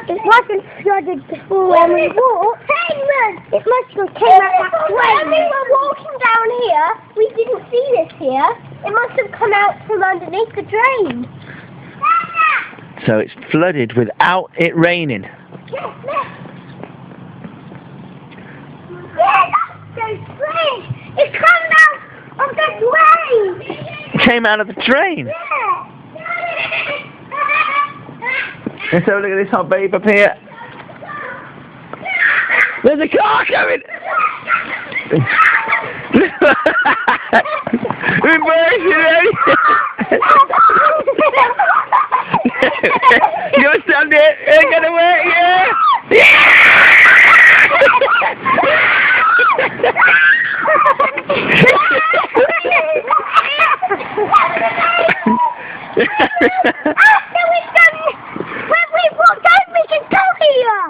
It wasn't flooded before when we walked. It must have came out that way. When we were walking down here, we didn't see this here. It must have come out from underneath the drain. So it's flooded without it raining. Yes, look. Yeah, that's so strange. It comes out of the drain. It came out of the drain. Yeah. Let's have a look at this hot babe up here. There's a car coming! We're bursting ready! You want to stand there? Ain't gonna work, yeah? After we've done, when we've walked out, we can go here!